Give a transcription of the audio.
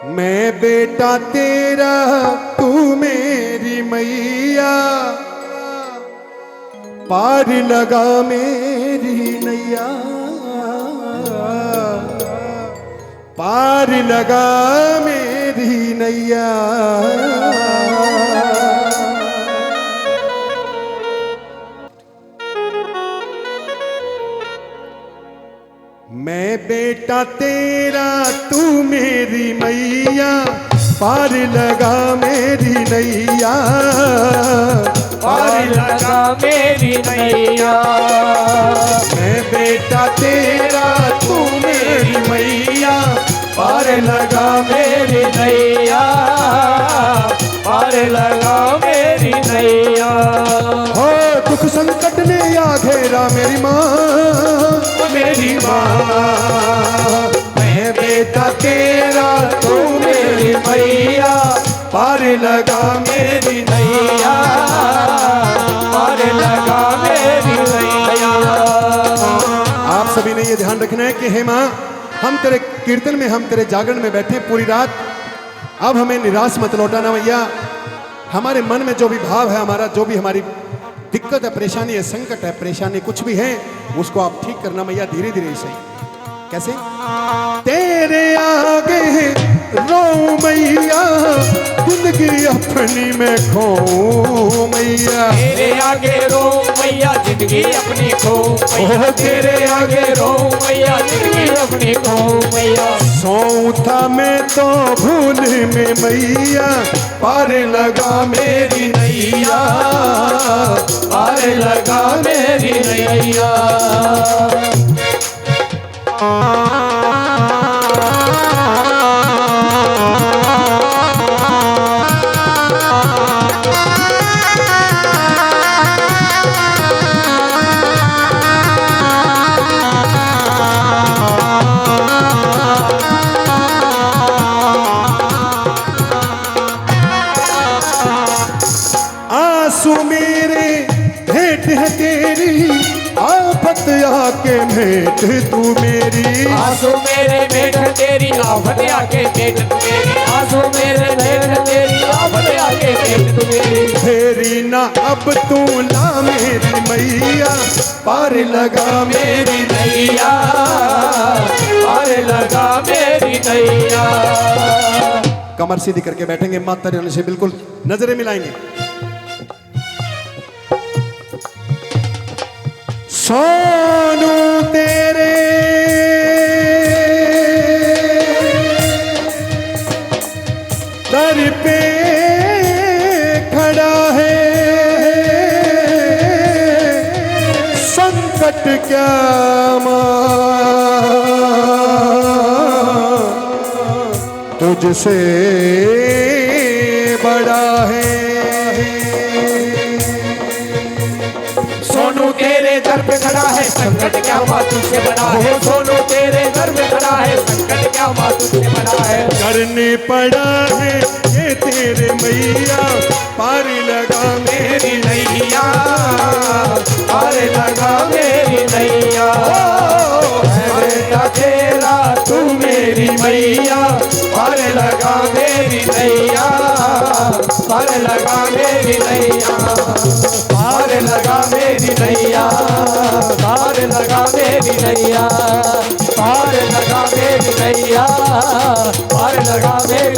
मैं बेटा तेरा तू मेरी मैया, पार लगा मेरी नैया, पार लगा मेरी नैया। मैं बेटा तेरा तू मेरी मैया, पार लगा मेरी नैया, पार लगा मेरी नैया। मैं बेटा तेरा तू मेरी मैया, पार लगा मेरी नैया, पार लगा मेरी नैया। हो दुख संकट ने आ घेरा मेरी माँ, मेरी माँ। मैं बेटा तेरा तू मेरी मैया, पार लगा मेरी नैया, पार लगा मेरी नैया। आप सभी ने ये ध्यान रखना है कि हे माँ, हम तेरे कीर्तन में, हम तेरे जागरण में बैठे पूरी रात, अब हमें निराश मत लौटाना मैया। हमारे मन में जो भी भाव है, हमारा जो भी हमारी दिक्कत है, परेशानी है, संकट है, परेशानी कुछ भी है, उसको आप ठीक करना मैया, धीरे धीरे सही। कैसे? तेरे आगे रो मैया, जिंदगी अपनी में खो मैया। तेरे आगे रो मैया, जिंदगी अपनी खो मैया। तेरे आगे रो मैया, जिंदगी अपनी खो मैया। सौथा में तो भूल में मैया, पार लगा मेरी नैया, पार लगा मेरी नैया। आंसू मेरे भेंट है तेरी, आफत आके भेंट तू मेरी। आंसू मेरे भेंट तेरी, आफत आके भेंट तू मेरी। आंसू मेरे भेंट तेरी, आफत आके भेंट तू मेरी। फेरी ना अब तू ला मेरी मैया, पार लगा मेरी नैया, पार लगा मेरी नैया। कमर सीधी करके बैठेंगे, माता रानी से बिल्कुल नजरें मिलाएंगे। सोनू तेरे दर पे खड़ा है, संकट क्या तुझसे बड़ा है। सोनू तेरे दर पे खड़ा है, संकट क्या बात तुझसे बड़ा है। सोनू तेरे दर पे खड़ा है, संकट क्या बात तुझसे बड़ा है। करने पड़ा है ये तेरे मैया, पार लगा मेरी नैया, पार लगा मेरी नैया। बेटा तेरा तू मेरी मैया, पार लगा मेरी नैया, पार लगा मेरी नैया, पार लगा मेरी नैया, पार लगा मेरी नैया, पार लगा मेरी नैया, पार लगा मेरी